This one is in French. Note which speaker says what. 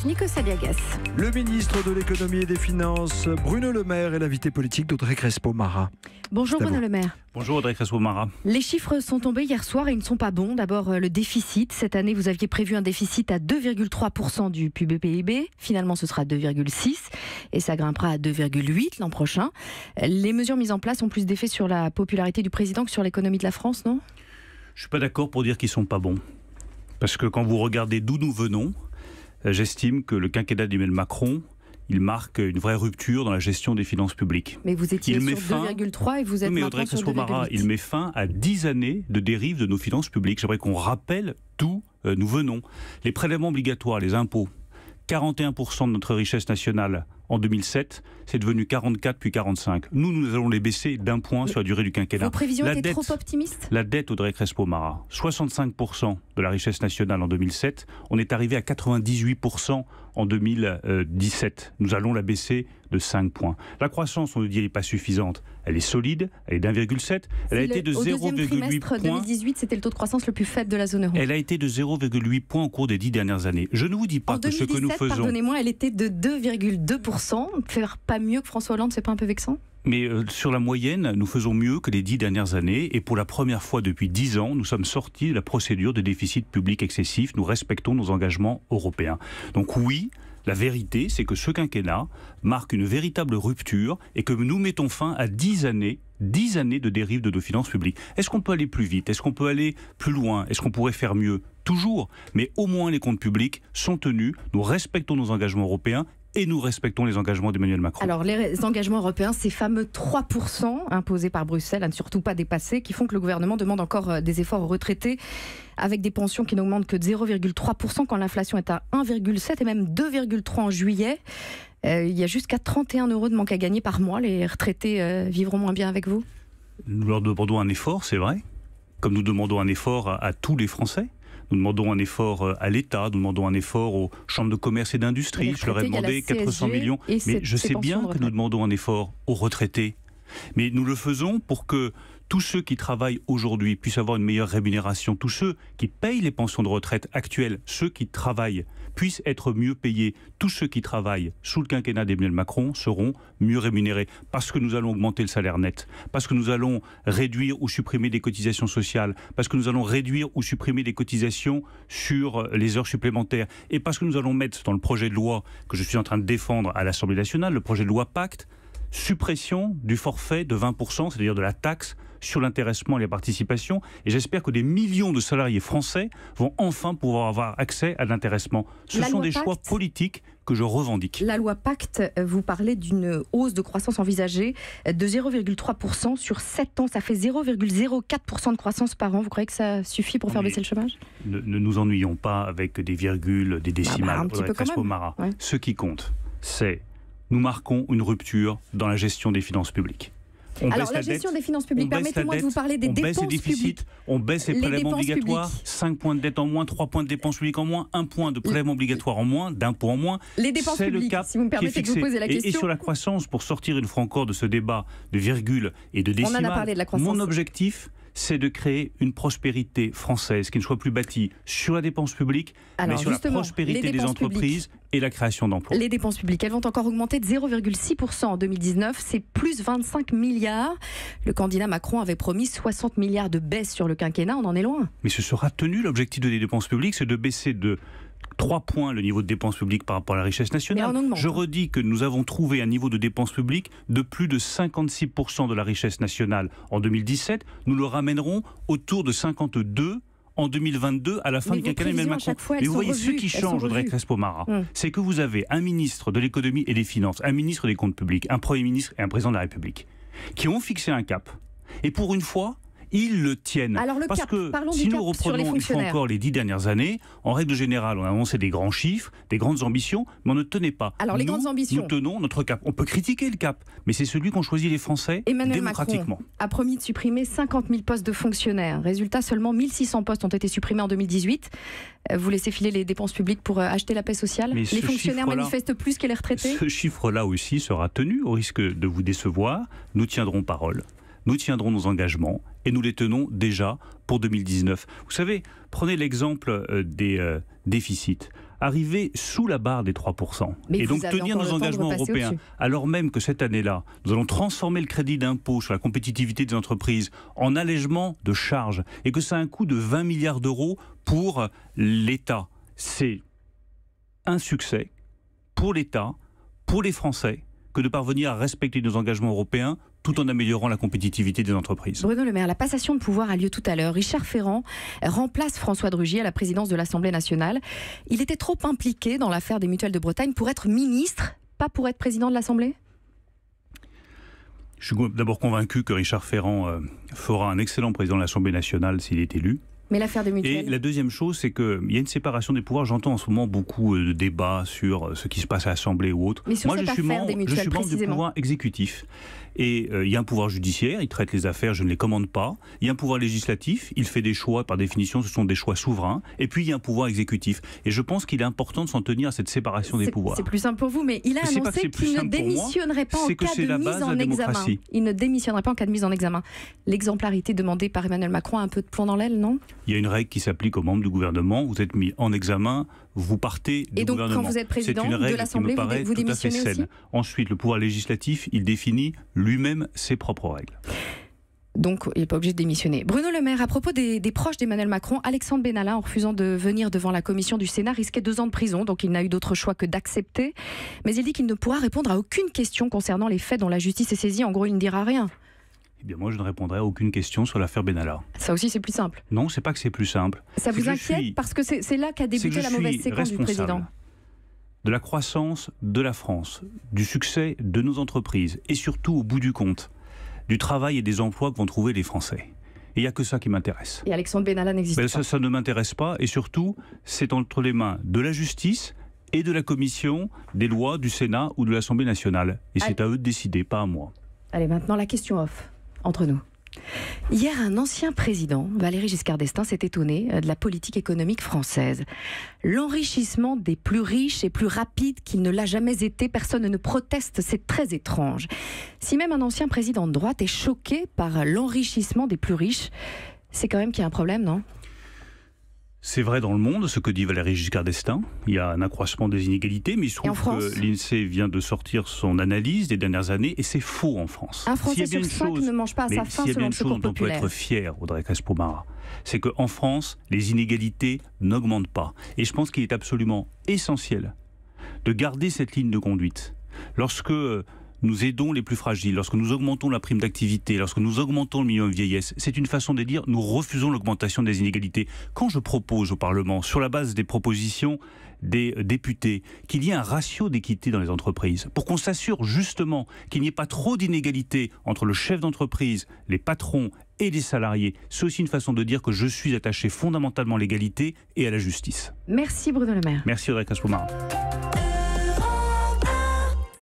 Speaker 1: Nikos Aliagas.
Speaker 2: Le ministre de l'économie et des finances, Bruno Le Maire, est l'invité politique d'Audrey Crespo-Mara.
Speaker 1: Bonjour Bruno Le Maire.
Speaker 3: Bonjour Audrey Crespo-Mara.
Speaker 1: Les chiffres sont tombés hier soir et ils ne sont pas bons. D'abord le déficit. Cette année, vous aviez prévu un déficit à 2,3% du PIB. Finalement, ce sera 2,6% et ça grimpera à 2,8% l'an prochain. Les mesures mises en place ont plus d'effet sur la popularité du président que sur l'économie de la France, non ?
Speaker 3: Je ne suis pas d'accord pour dire qu'ils ne sont pas bons. Parce que quand vous regardez d'où nous venons, j'estime que le quinquennat d'Emmanuel Macron, il marque une vraie rupture dans la gestion des finances publiques.
Speaker 1: Mais vous étiez sur 2,3 et vous êtes maintenant sur 2,8.
Speaker 3: Il met fin à 10 années de dérive de nos finances publiques. J'aimerais qu'on rappelle d'où nous venons. Les prélèvements obligatoires, les impôts, 41% de notre richesse nationale en 2007, c'est devenu 44 puis 45. Nous allons les baisser d'un point sur la durée du quinquennat.
Speaker 1: Vos prévisions étaient trop optimistes ?
Speaker 3: La dette, Audrey Crespo-Mara, 65% de la richesse nationale en 2007. On est arrivé à 98% en 2017. Nous allons la baisser de 5 points. La croissance, on nous dit, elle n'est pas suffisante. Elle est solide, elle est d'1,7. Elle a été de 0,8 points. Au deuxième trimestre
Speaker 1: 2018, c'était le taux de croissance le plus faible de la zone euro.
Speaker 3: Elle a été de 0,8 points au cours des 10 dernières années. Je ne vous dis pas que ce que nous faisons...
Speaker 1: pardonnez-moi, elle était de 2,2%. Faire pas mieux que François Hollande, c'est pas un peu vexant ?
Speaker 3: Mais sur la moyenne, nous faisons mieux que les 10 dernières années. Et pour la première fois depuis 10 ans, nous sommes sortis de la procédure de déficit public excessif. Nous respectons nos engagements européens. Donc oui, la vérité, c'est que ce quinquennat marque une véritable rupture et que nous mettons fin à 10 années de dérive de nos finances publiques. Est-ce qu'on peut aller plus vite ? Est-ce qu'on peut aller plus loin ? Est-ce qu'on pourrait faire mieux ? Toujours. Mais au moins les comptes publics sont tenus. Nous respectons nos engagements européens et nous respectons les engagements d'Emmanuel Macron.
Speaker 1: Alors les engagements européens, ces fameux 3% imposés par Bruxelles à ne surtout pas dépasser, qui font que le gouvernement demande encore des efforts aux retraités, avec des pensions qui n'augmentent que de 0,3% quand l'inflation est à 1,7% et même 2,3% en juillet. Il y a jusqu'à 31 € de manque à gagner par mois. Les retraités vivront moins bien avec vous ?
Speaker 3: Nous leur demandons un effort, c'est vrai, comme nous demandons un effort à tous les Français. Nous demandons un effort à l'État, nous demandons un effort aux chambres de commerce et d'industrie. Je leur ai demandé 400 millions. Mais je sais bien que nous demandons un effort aux retraités. Mais nous le faisons pour que tous ceux qui travaillent aujourd'hui puissent avoir une meilleure rémunération. Tous ceux qui payent les pensions de retraite actuelles, ceux qui travaillent, puissent être mieux payés. Tous ceux qui travaillent sous le quinquennat d'Emmanuel Macron seront mieux rémunérés. Parce que nous allons augmenter le salaire net. Parce que nous allons réduire ou supprimer des cotisations sociales. Parce que nous allons réduire ou supprimer des cotisations sur les heures supplémentaires. Et parce que nous allons mettre dans le projet de loi que je suis en train de défendre à l'Assemblée nationale, le projet de loi Pacte, suppression du forfait de 20%, c'est-à-dire de la taxe sur l'intéressement et la participation. Et j'espère que des millions de salariés français vont enfin pouvoir avoir accès à l'intéressement. Ce sont des choix politiques que je revendique.
Speaker 1: La loi Pacte, vous parlez d'une hausse de croissance envisagée de 0,3% sur 7 ans. Ça fait 0,04% de croissance par an. Vous croyez que ça suffit pour faire baisser le chômage ?
Speaker 3: Ne nous ennuyons pas avec des virgules, des décimales.
Speaker 1: Un petit peu quand même. Ouais.
Speaker 3: Ce qui compte, c'est nous marquons une rupture dans la gestion des finances publiques.
Speaker 1: Alors la gestion des finances publiques, permettez-moi de vous parler des dépenses publiques.
Speaker 3: On baisse les prélèvements obligatoires, 5 points de dette en moins, 3 points de dépenses publiques en moins, 1 point de prélèvements obligatoires en moins, d'impôts en moins.
Speaker 1: Les dépenses publiques, si vous me permettez de vous poser la question.
Speaker 3: Et sur la croissance, pour sortir une fois encore de ce débat de virgule et de décimales,
Speaker 1: on en a parlé de la croissance.
Speaker 3: Mon objectif, c'est de créer une prospérité française qui ne soit plus bâtie sur la dépense publique, mais sur la prospérité des entreprises et la création d'emplois.
Speaker 1: Les dépenses publiques, elles vont encore augmenter de 0,6% en 2019. C'est plus 25 milliards. Le candidat Macron avait promis 60 milliards de baisse sur le quinquennat. On en est loin.
Speaker 3: Mais ce sera tenu. L'objectif des dépenses publiques, c'est de baisser de 3 points le niveau de dépenses publiques par rapport à la richesse nationale. Je redis que nous avons trouvé un niveau de dépenses publiques de plus de 56% de la richesse nationale en 2017. Nous le ramènerons autour de 52% en 2022 à la fin du quinquennat Emmanuel Macron. Mais vous voyez, ce qui change, Audrey Crespo-Mara, c'est que vous avez un ministre de l'économie et des finances, un ministre des comptes publics, un premier ministre et un président de la République qui ont fixé un cap. Et pour une fois, ils le tiennent.
Speaker 1: Alors
Speaker 3: parce
Speaker 1: cap,
Speaker 3: que
Speaker 1: si
Speaker 3: nous reprenons une fois encore les 10 dernières années, en règle générale, on a annoncé des grands chiffres, des grandes ambitions, mais on ne tenait pas.
Speaker 1: Alors les grandes ambitions.
Speaker 3: Nous tenons notre cap. On peut critiquer le cap, mais c'est celui qu'ont choisi les Français démocratiquement.
Speaker 1: Macron a promis de supprimer 50 000 postes de fonctionnaires. Résultat, seulement 1600 postes ont été supprimés en 2018. Vous laissez filer les dépenses publiques pour acheter la paix sociale ? Les fonctionnaires manifestent plus que les retraités ?
Speaker 3: Ce chiffre-là aussi sera tenu, au risque de vous décevoir. Nous tiendrons parole. Nous tiendrons nos engagements et nous les tenons déjà pour 2019. Vous savez, prenez l'exemple des déficits. arriver sous la barre des 3%.
Speaker 1: Mais
Speaker 3: et donc tenir nos engagements européens, alors même que cette année-là, nous allons transformer le crédit d'impôt sur la compétitivité des entreprises en allègement de charges et que ça a un coût de 20 milliards d'euros pour l'État. C'est un succès pour l'État, pour les Français, que de parvenir à respecter nos engagements européens tout en améliorant la compétitivité des entreprises.
Speaker 1: Bruno Le Maire, la passation de pouvoir a lieu tout à l'heure. Richard Ferrand remplace François de Rugy à la présidence de l'Assemblée nationale. Il était trop impliqué dans l'affaire des mutuelles de Bretagne pour être ministre, pas pour être président de l'Assemblée ?
Speaker 3: Je suis d'abord convaincu que Richard Ferrand fera un excellent président de l'Assemblée nationale s'il est élu.
Speaker 1: Mais l'affaire des mutuelles...
Speaker 3: Et la deuxième chose, c'est qu'il y a une séparation des pouvoirs. J'entends en ce moment beaucoup de débats sur ce qui se passe à l'Assemblée ou autre.
Speaker 1: Mais sur
Speaker 3: Moi,
Speaker 1: cette affaire des mutuelles,
Speaker 3: je suis membre du pouvoir exécutif. Et il y a un pouvoir judiciaire, il traite les affaires, je ne les commande pas. Il y a un pouvoir législatif, il fait des choix, par définition, ce sont des choix souverains. Et puis il y a un pouvoir exécutif. Et je pense qu'il est important de s'en tenir à cette séparation des pouvoirs.
Speaker 1: C'est plus simple pour vous, mais il a annoncé qu'il ne démissionnerait pas en cas de mise en examen. Il ne démissionnerait pas en cas de mise en examen. L'exemplarité demandée par Emmanuel Macron a un peu de plomb dans l'aile, non ?
Speaker 3: Il y a une règle qui s'applique aux membres du gouvernement. Vous êtes mis en examen, vous partez du gouvernement.
Speaker 1: Et donc, quand vous êtes président de l'Assemblée, vous démissionnez aussi ?
Speaker 3: Ensuite, le pouvoir législatif, il définit lui-même ses propres règles.
Speaker 1: Donc, il n'est pas obligé de démissionner. Bruno Le Maire, à propos des proches d'Emmanuel Macron, Alexandre Benalla, en refusant de venir devant la commission du Sénat, risquait 2 ans de prison. Donc, il n'a eu d'autre choix que d'accepter. Mais il dit qu'il ne pourra répondre à aucune question concernant les faits dont la justice est saisie. En gros, il ne dira rien.
Speaker 3: Eh bien, moi, je ne répondrai à aucune question sur l'affaire Benalla.
Speaker 1: Ça aussi, c'est plus simple.
Speaker 3: Non, c'est pas que c'est plus simple.
Speaker 1: Ça vous inquiète parce que c'est là qu'a débuté la mauvaise séquence du président.
Speaker 3: De la croissance de la France, du succès de nos entreprises et surtout, au bout du compte, du travail et des emplois que vont trouver les Français. Et il n'y a que ça qui m'intéresse.
Speaker 1: Et Alexandre Benalla n'existe pas.
Speaker 3: Ça ne m'intéresse pas et surtout, c'est entre les mains de la justice et de la commission des lois du Sénat ou de l'Assemblée nationale. Et c'est à eux de décider, pas à moi.
Speaker 1: Allez, maintenant la question off, entre nous. Hier, un ancien président, Valéry Giscard d'Estaing, s'est étonné de la politique économique française. L'enrichissement des plus riches est plus rapide qu'il ne l'a jamais été. Personne ne proteste, c'est très étrange. Si même un ancien président de droite est choqué par l'enrichissement des plus riches, c'est quand même qu'il y a un problème, non ?
Speaker 3: C'est vrai dans le monde, ce que dit Valéry Giscard d'Estaing. Il y a un accroissement des inégalités, mais il se trouve que l'INSEE vient de sortir son analyse des dernières années, et c'est faux en France.
Speaker 1: Un Français sur 5 ne mange pas à sa faim selon le Secours populaire.
Speaker 3: Dont on peut être fier, Audrey Crespo-Mara, c'est qu'en France, les inégalités n'augmentent pas. Et je pense qu'il est absolument essentiel de garder cette ligne de conduite. Lorsque nous aidons les plus fragiles, lorsque nous augmentons la prime d'activité, lorsque nous augmentons le minimum vieillesse, c'est une façon de dire nous refusons l'augmentation des inégalités. Quand je propose au Parlement, sur la base des propositions des députés, qu'il y ait un ratio d'équité dans les entreprises, pour qu'on s'assure justement qu'il n'y ait pas trop d'inégalités entre le chef d'entreprise, les patrons et les salariés, c'est aussi une façon de dire que je suis attaché fondamentalement à l'égalité et à la justice.
Speaker 1: Merci Bruno Le Maire.
Speaker 3: Merci Audrey Crespo-Mara.